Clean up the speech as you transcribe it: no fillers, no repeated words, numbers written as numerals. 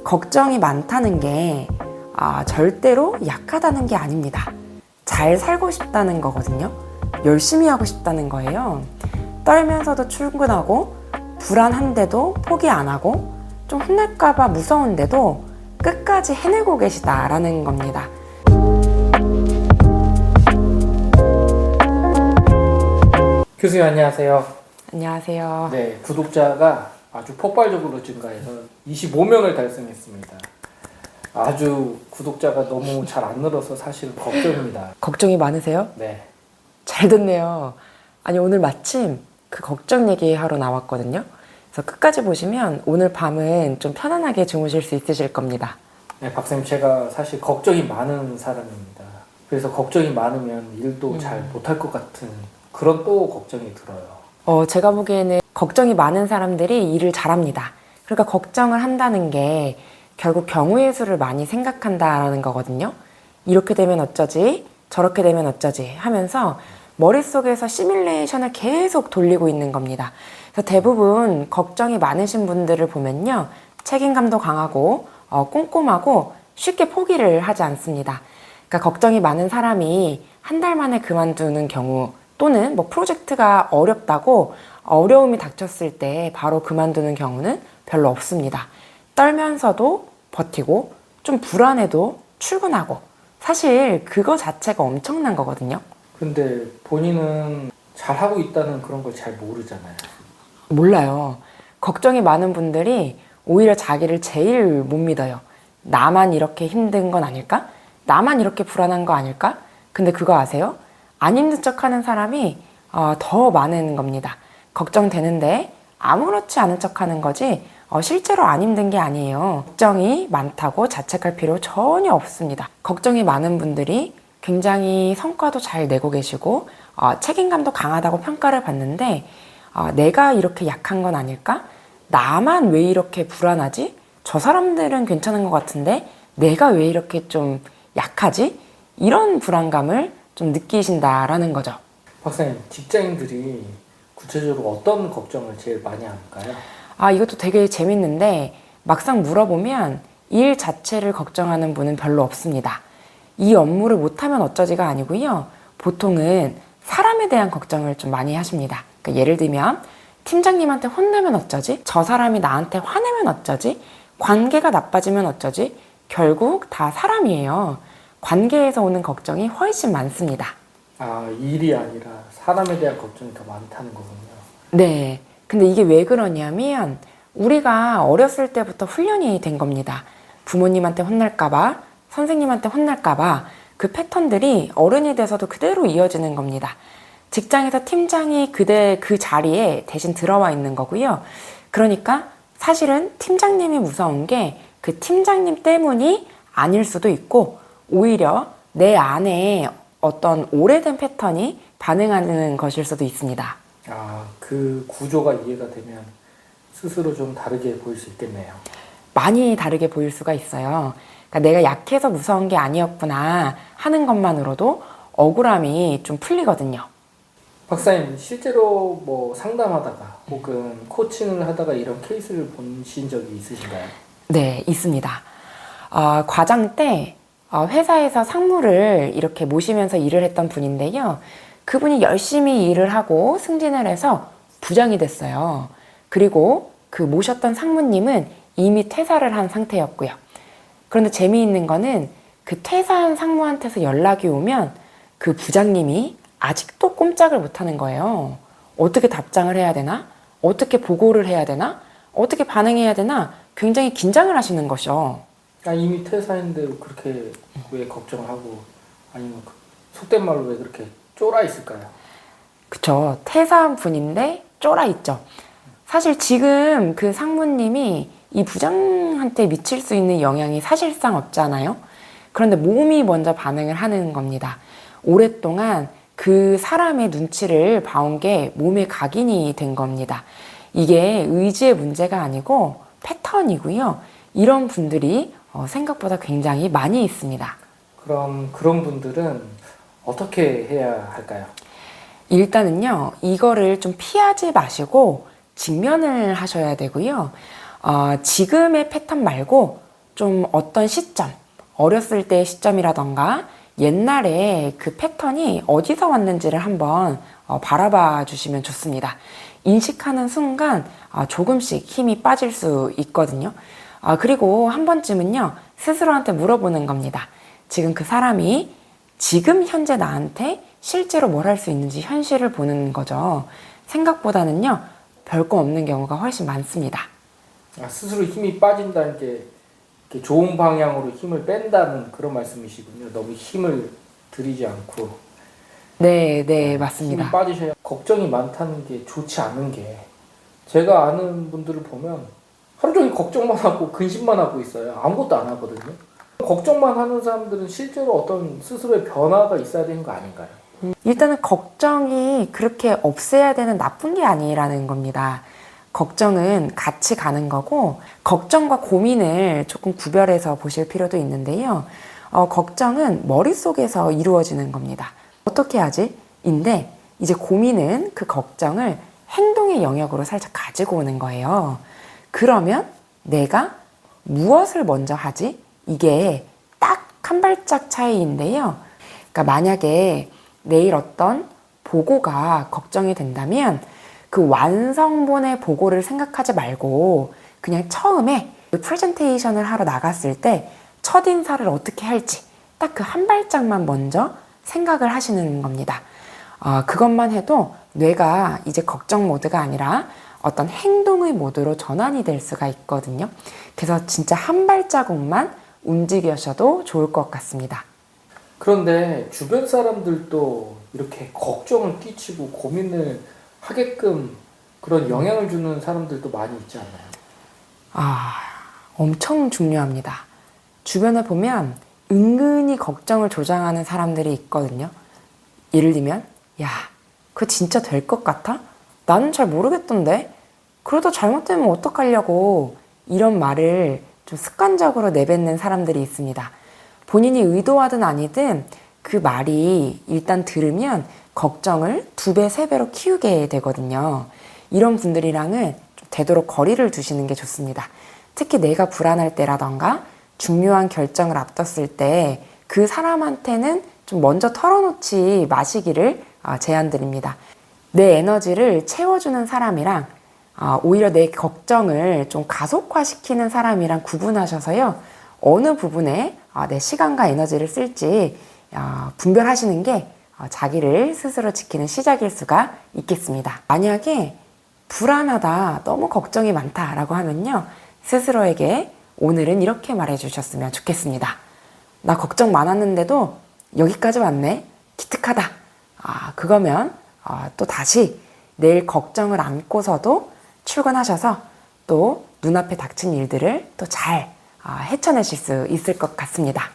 걱정이 많다는 게 절대로 약하다는 게 아닙니다. 잘 살고 싶다는 거거든요. 열심히 하고 싶다는 거예요. 떨면서도 출근하고 불안한데도 포기 안 하고 좀 혼날까봐 무서운데도 끝까지 해내고 계시다라는 겁니다. 교수님 안녕하세요. 안녕하세요. 네, 구독자가 아주 폭발적으로 증가해서 25명을 달성했습니다. 아주 구독자가 너무 잘 안 늘어서 사실 걱정입니다. 걱정이 많으세요? 네. 잘 듣네요. 아니, 오늘 마침 그 걱정 얘기하러 나왔거든요. 그래서 끝까지 보시면 오늘 밤은 좀 편안하게 주무실 수 있으실 겁니다. 네, 박사님 제가 사실 걱정이 많은 사람입니다. 그래서 걱정이 많으면 일도 잘 못할 것 같은 그런 또 걱정이 들어요. 제가 보기에는 걱정이 많은 사람들이 일을 잘합니다. 그러니까 걱정을 한다는 게 결국 경우의 수를 많이 생각한다라는 거거든요. 이렇게 되면 어쩌지? 저렇게 되면 어쩌지? 하면서 머릿속에서 시뮬레이션을 계속 돌리고 있는 겁니다. 그래서 대부분 걱정이 많으신 분들을 보면요. 책임감도 강하고 꼼꼼하고 쉽게 포기를 하지 않습니다. 그러니까 걱정이 많은 사람이 한 달 만에 그만두는 경우 또는 뭐 프로젝트가 어렵다고 어려움이 닥쳤을 때 바로 그만두는 경우는 별로 없습니다. 떨면서도 버티고 좀 불안해도 출근하고 사실 그거 자체가 엄청난 거거든요. 근데 본인은 잘하고 있다는 그런 걸 잘 모르잖아요. 몰라요. 걱정이 많은 분들이 오히려 자기를 제일 못 믿어요. 나만 이렇게 힘든 건 아닐까? 나만 이렇게 불안한 거 아닐까? 근데 그거 아세요? 안 힘든 척 하는 사람이 더 많은 겁니다. 걱정되는데 아무렇지 않은 척 하는 거지 실제로 안 힘든 게 아니에요. 걱정이 많다고 자책할 필요 전혀 없습니다. 걱정이 많은 분들이 굉장히 성과도 잘 내고 계시고 책임감도 강하다고 평가를 받는데 내가 이렇게 약한 건 아닐까? 나만 왜 이렇게 불안하지? 저 사람들은 괜찮은 것 같은데 내가 왜 이렇게 좀 약하지? 이런 불안감을 좀 느끼신다라는 거죠. 박사님, 직장인들이 구체적으로 어떤 걱정을 제일 많이 할까요? 이것도 되게 재밌는데 막상 물어보면 일 자체를 걱정하는 분은 별로 없습니다. 이 업무를 못하면 어쩌지가 아니고요. 보통은 사람에 대한 걱정을 좀 많이 하십니다. 그러니까 예를 들면 팀장님한테 혼나면 어쩌지? 저 사람이 나한테 화내면 어쩌지? 관계가 나빠지면 어쩌지? 결국 다 사람이에요. 관계에서 오는 걱정이 훨씬 많습니다. 일이 아니라 사람에 대한 걱정이 더 많다는 거군요. 네. 근데 이게 왜 그러냐면 우리가 어렸을 때부터 훈련이 된 겁니다. 부모님한테 혼날까봐, 선생님한테 혼날까봐 그 패턴들이 어른이 돼서도 그대로 이어지는 겁니다. 직장에서 팀장이 그 자리에 대신 들어와 있는 거고요. 그러니까 사실은 팀장님이 무서운 게 그 팀장님 때문이 아닐 수도 있고 오히려 내 안에 어떤 오래된 패턴이 반응하는 것일 수도 있습니다. 그 구조가 이해가 되면 스스로 좀 다르게 보일 수 있겠네요. 많이 다르게 보일 수가 있어요. 그러니까 내가 약해서 무서운 게 아니었구나 하는 것만으로도 억울함이 좀 풀리거든요. 박사님, 실제로 뭐 상담하다가 혹은 코칭을 하다가 이런 케이스를 보신 적이 있으신가요? 네, 있습니다. 과장 때 회사에서 상무를 이렇게 모시면서 일을 했던 분인데요. 그분이 열심히 일을 하고 승진을 해서 부장이 됐어요. 그리고 그 모셨던 상무님은 이미 퇴사를 한 상태였고요. 그런데 재미있는 거는 그 퇴사한 상무한테서 연락이 오면 그 부장님이 아직도 꼼짝을 못하는 거예요. 어떻게 답장을 해야 되나? 어떻게 보고를 해야 되나? 어떻게 반응해야 되나? 굉장히 긴장을 하시는 것이죠. 이미 퇴사했는데 그렇게 왜 걱정을 하고 아니면 속된 말로 왜 그렇게 쫄아 있을까요? 그쵸. 퇴사한 분인데 쫄아 있죠. 사실 지금 그 상무님이 이 부장한테 미칠 수 있는 영향이 사실상 없잖아요. 그런데 몸이 먼저 반응을 하는 겁니다. 오랫동안 그 사람의 눈치를 봐온 게 몸에 각인이 된 겁니다. 이게 의지의 문제가 아니고 패턴이고요. 이런 분들이 생각보다 굉장히 많이 있습니다. 그럼 그런 분들은 어떻게 해야 할까요? 일단은요, 이거를 좀 피하지 마시고 직면을 하셔야 되고요. 지금의 패턴 말고 좀 어떤 시점, 어렸을 때의 시점이라던가 옛날에 그 패턴이 어디서 왔는지를 한번 바라봐 주시면 좋습니다. 인식하는 순간 조금씩 힘이 빠질 수 있거든요. 그리고 한 번쯤은요, 스스로한테 물어보는 겁니다. 지금 그 사람이 지금 현재 나한테 실제로 뭘 할 수 있는지 현실을 보는 거죠. 생각보다는요, 별거 없는 경우가 훨씬 많습니다. 스스로 힘이 빠진다는 게 이렇게 좋은 방향으로 힘을 뺀다는 그런 말씀이시군요. 너무 힘을 들이지 않고. 네, 맞습니다. 힘이 빠지셔야 걱정이 많다는 게 좋지 않은 게, 제가 아는 분들을 보면 하루 종일 걱정만 하고 근심만 하고 있어요. 아무것도 안 하거든요. 걱정만 하는 사람들은 실제로 어떤 스스로의 변화가 있어야 되는 거 아닌가요? 일단은 걱정이 그렇게 없애야 되는 나쁜 게 아니라는 겁니다. 걱정은 같이 가는 거고, 걱정과 고민을 조금 구별해서 보실 필요도 있는데요. 걱정은 머릿속에서 이루어지는 겁니다. 어떻게 하지? 인데, 이제 고민은 그 걱정을 행동의 영역으로 살짝 가지고 오는 거예요. 그러면 내가 무엇을 먼저 하지? 이게 딱 한 발짝 차이인데요. 그러니까 만약에 내일 어떤 보고가 걱정이 된다면 그 완성본의 보고를 생각하지 말고 그냥 처음에 프레젠테이션을 하러 나갔을 때 첫인사를 어떻게 할지 딱 그 한 발짝만 먼저 생각을 하시는 겁니다. 그것만 해도 뇌가 이제 걱정 모드가 아니라 어떤 행동의 모드로 전환이 될 수가 있거든요. 그래서 진짜 한 발자국만 움직여셔도 좋을 것 같습니다. 그런데 주변 사람들도 이렇게 걱정을 끼치고 고민을 하게끔 그런 영향을 주는 사람들도 많이 있지 않나요? 엄청 중요합니다. 주변에 보면 은근히 걱정을 조장하는 사람들이 있거든요. 예를 들면, 야, 그거 진짜 될 것 같아? 나는 잘 모르겠던데? 그러다 잘못되면 어떡하려고? 이런 말을 좀 습관적으로 내뱉는 사람들이 있습니다. 본인이 의도하든 아니든 그 말이 일단 들으면 걱정을 2배, 3배로 키우게 되거든요. 이런 분들이랑은 좀 되도록 거리를 두시는 게 좋습니다. 특히 내가 불안할 때라던가 중요한 결정을 앞뒀을 때 그 사람한테는 좀 먼저 털어놓지 마시기를 제안드립니다. 내 에너지를 채워주는 사람이랑 오히려 내 걱정을 좀 가속화시키는 사람이랑 구분하셔서요. 어느 부분에 내 시간과 에너지를 쓸지 분별하시는 게 자기를 스스로 지키는 시작일 수가 있겠습니다. 만약에 불안하다, 너무 걱정이 많다라고 하면요. 스스로에게 오늘은 이렇게 말해 주셨으면 좋겠습니다. 나 걱정 많았는데도 여기까지 왔네? 기특하다. 그거면 또 다시 내일 걱정을 안고서도 출근하셔서 또 눈앞에 닥친 일들을 또 잘 헤쳐내실 수 있을 것 같습니다.